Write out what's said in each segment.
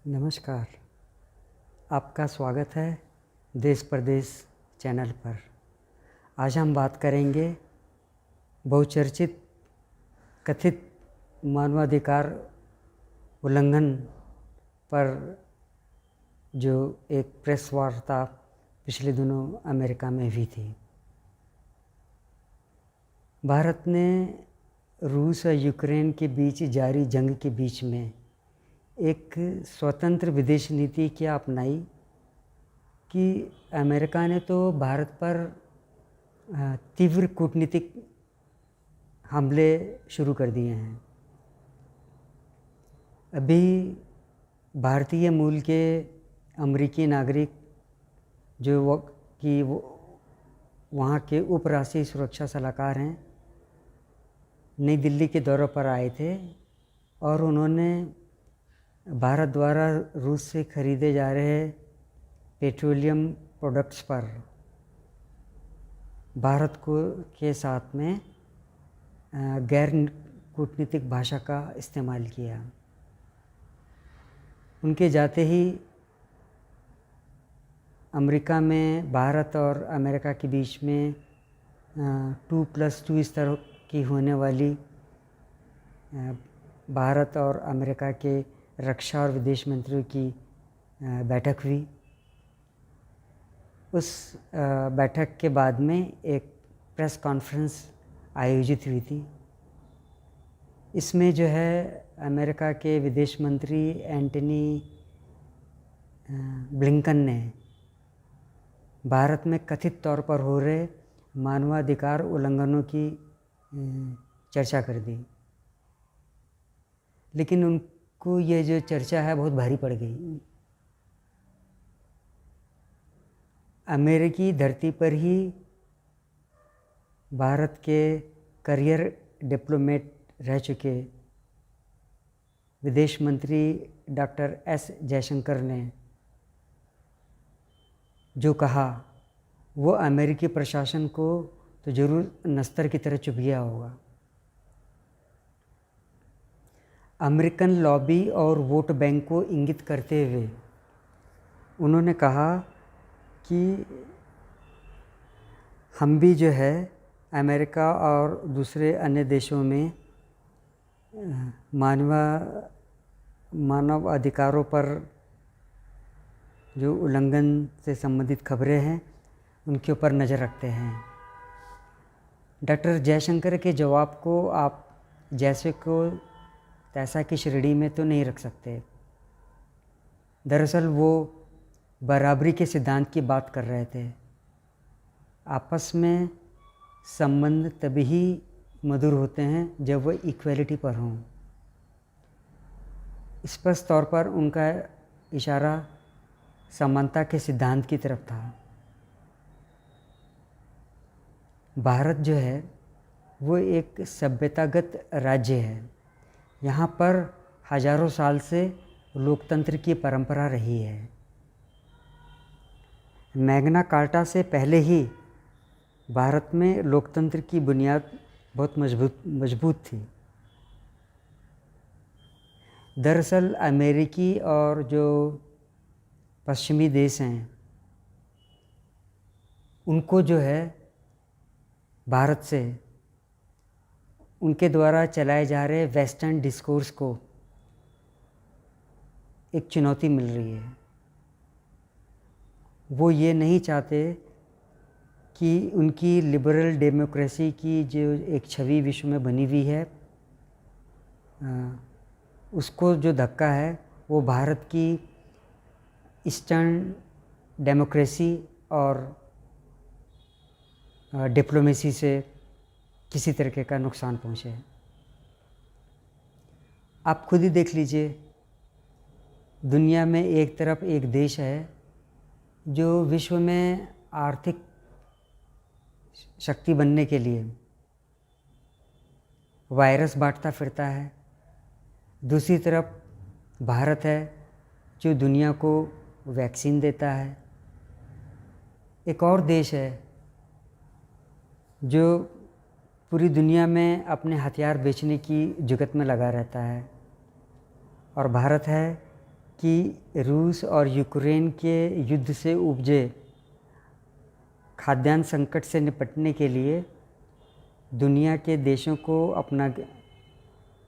नमस्कार। आपका स्वागत है देश प्रदेश चैनल पर। आज हम बात करेंगे बहुचर्चित कथित मानवाधिकार उल्लंघन पर, जो एक प्रेस वार्ता पिछले दिनों अमेरिका में हुई थी। भारत ने रूस और यूक्रेन के बीच जारी जंग के बीच में एक स्वतंत्र विदेश नीति क्या अपनाई कि अमेरिका ने तो भारत पर तीव्र कूटनीतिक हमले शुरू कर दिए हैं। अभी भारतीय मूल के अमेरिकी नागरिक जो वहाँ के उप राष्ट्रीय सुरक्षा सलाहकार हैं, नई दिल्ली के दौरे पर आए थे और उन्होंने भारत द्वारा रूस से खरीदे जा रहे पेट्रोलियम प्रोडक्ट्स पर भारत के साथ में गैर कूटनीतिक भाषा का इस्तेमाल किया। उनके जाते ही अमेरिका में भारत और अमेरिका के बीच में 2+2 इस तरह की होने वाली भारत और अमेरिका के रक्षा और विदेश मंत्रियों की बैठक हुई। उस बैठक के बाद में एक प्रेस कॉन्फ्रेंस आयोजित हुई थी। इसमें जो है अमेरिका के विदेश मंत्री एंटनी ब्लिंकन ने भारत में कथित तौर पर हो रहे मानवाधिकार उल्लंघनों की चर्चा कर दी, लेकिन उनको ये जो चर्चा है बहुत भारी पड़ गई। अमेरिकी धरती पर ही भारत के करियर डिप्लोमेट रह चुके विदेश मंत्री डॉक्टर एस जयशंकर ने जो कहा वो अमेरिकी प्रशासन को तो ज़रूर नस्तर की तरह चुभ गया होगा। अमेरिकन लॉबी और वोट बैंक को इंगित करते हुए उन्होंने कहा कि हम भी जो है अमेरिका और दूसरे अन्य देशों में मानव अधिकारों पर जो उल्लंघन से संबंधित खबरें हैं उनके ऊपर नज़र रखते हैं। डॉक्टर जयशंकर के जवाब को आप जैसे को तैसा की श्रेणी में तो नहीं रख सकते। दरअसल वो बराबरी के सिद्धांत की बात कर रहे थे। आपस में संबंध तभी ही मधुर होते हैं जब वो इक्वलिटी पर हों। स्पष्ट तौर पर उनका इशारा समानता के सिद्धांत की तरफ था। भारत जो है वो एक सभ्यतागत राज्य है। यहाँ पर हजारों साल से लोकतंत्र की परंपरा रही है। मैग्ना कार्टा से पहले ही भारत में लोकतंत्र की बुनियाद बहुत मजबूत थी। दरअसल अमेरिकी और जो पश्चिमी देश हैं उनको जो है भारत से उनके द्वारा चलाए जा रहे वेस्टर्न डिस्कोर्स को एक चुनौती मिल रही है। वो ये नहीं चाहते कि उनकी लिबरल डेमोक्रेसी की जो एक छवि विश्व में बनी हुई है उसको जो धक्का है वो भारत की ईस्टर्न डेमोक्रेसी और डिप्लोमेसी से किसी तरीके का नुकसान पहुँचे। आप खुद ही देख लीजिए, दुनिया में एक तरफ एक देश है जो विश्व में आर्थिक शक्ति बनने के लिए वायरस बांटता फिरता है। दूसरी तरफ भारत है जो दुनिया को वैक्सीन देता है। एक और देश है जो पूरी दुनिया में अपने हथियार बेचने की जुगत में लगा रहता है। और भारत है कि रूस और यूक्रेन के युद्ध से उपजे खाद्यान्न संकट से निपटने के लिए दुनिया के देशों को अपना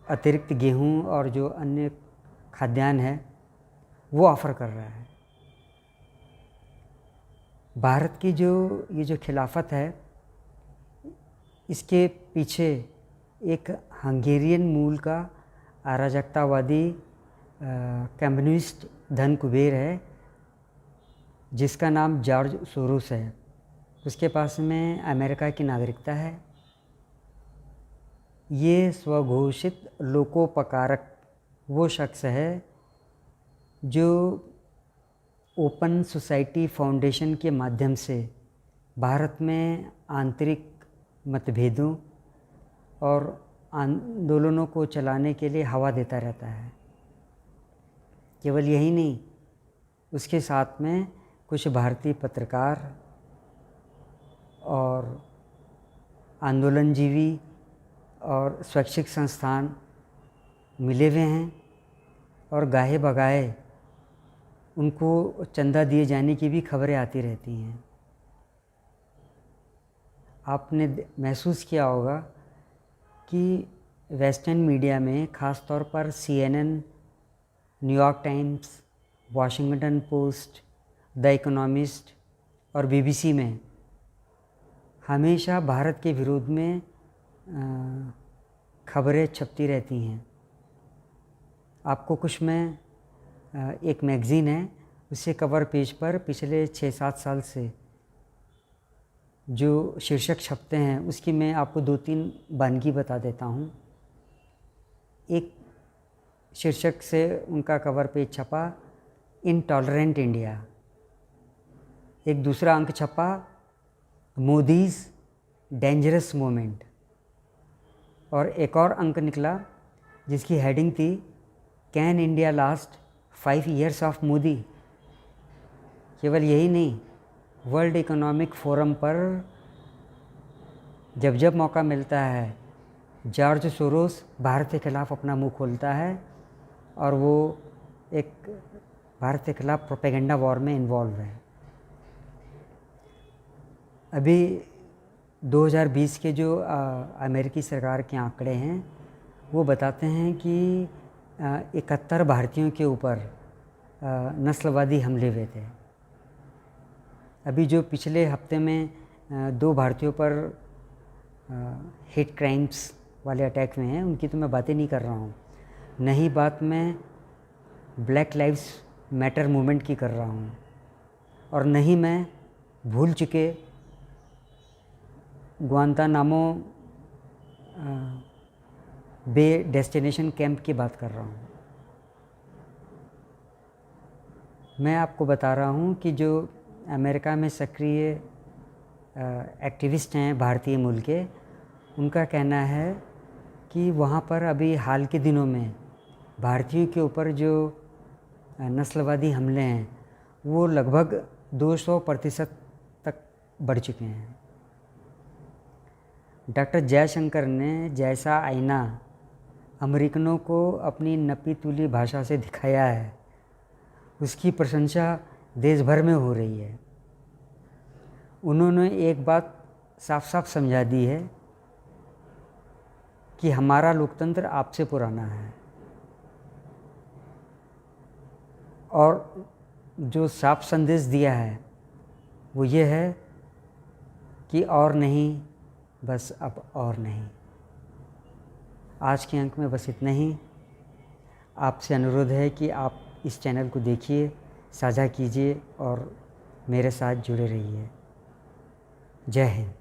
अतिरिक्त गेहूं और जो अन्य खाद्यान्न है वो ऑफ़र कर रहा है। भारत की ये जो खिलाफत है, इसके पीछे एक हंगेरियन मूल का अराजकतावादी कम्युनिस्ट धन कुबेर है, जिसका नाम जॉर्ज सोरोस है। उसके पास में अमेरिका की नागरिकता है। ये स्वघोषित लोकोपकारक वो शख्स है जो ओपन सोसाइटी फाउंडेशन के माध्यम से भारत में आंतरिक मतभेदों और आंदोलनों को चलाने के लिए हवा देता रहता है। केवल यही नहीं, उसके साथ में कुछ भारतीय पत्रकार और आंदोलनजीवी और स्वैच्छिक संस्थान मिले हुए हैं और गाहे बगाए उनको चंदा दिए जाने की भी खबरें आती रहती हैं। आपने महसूस किया होगा कि वेस्टर्न मीडिया में ख़ास तौर पर CNN, New York times, Washington post, the economist और BBC में हमेशा भारत के विरोध में खबरें छपती रहती हैं। आपको कुछ में एक मैगज़ीन है, उससे कवर पेज पर पिछले 6-7 साल से जो शीर्षक छपते हैं उसकी मैं आपको 2-3 वानगी बता देता हूँ। एक शीर्षक से उनका कवर पेज छपा इनटॉलरेंट इंडिया। एक दूसरा अंक छपा मोदीज़ डेंजरस मोमेंट। और एक और अंक निकला जिसकी हेडिंग थी can India last 5 years of Modi. केवल यही नहीं, वर्ल्ड इकोनॉमिक फोरम पर जब जब मौका मिलता है जॉर्ज सोरोस भारत के ख़िलाफ़ अपना मुंह खोलता है और वो एक भारत के ख़िलाफ़ प्रोपेगेंडा वॉर में इन्वॉल्व है। अभी 2020 के जो अमेरिकी सरकार के आंकड़े हैं वो बताते हैं कि 71 भारतीयों के ऊपर नस्लवादी हमले हुए थे। अभी जो पिछले हफ्ते में 2 भारतीयों पर हेट क्राइम्स वाले अटैक हुए हैं उनकी तो मैं बातें नहीं कर रहा हूँ। नहीं बात मैं ब्लैक लाइव्स मैटर मूवमेंट की कर रहा हूँ, और नहीं मैं भूल चुके ग्वांतानामो बे डेस्टिनेशन कैंप की बात कर रहा हूँ। मैं आपको बता रहा हूँ कि जो अमेरिका में सक्रिय एक्टिविस्ट हैं भारतीय मूल के, उनका कहना है कि वहाँ पर अभी हाल के दिनों में भारतीयों के ऊपर जो नस्लवादी हमले हैं वो लगभग 200% तक बढ़ चुके हैं। डॉक्टर जयशंकर ने जैसा आईना अमेरिकनों को अपनी नपी तुली भाषा से दिखाया है, उसकी प्रशंसा देश भर में हो रही है। उन्होंने एक बात साफ साफ समझा दी है कि हमारा लोकतंत्र आपसे पुराना है, और जो साफ संदेश दिया है वो ये है कि और नहीं, बस अब और नहीं। आज के अंक में बस इतना ही। आपसे अनुरोध है कि आप इस चैनल को देखिए, साझा कीजिए और मेरे साथ जुड़े रहिए। जय हिंद।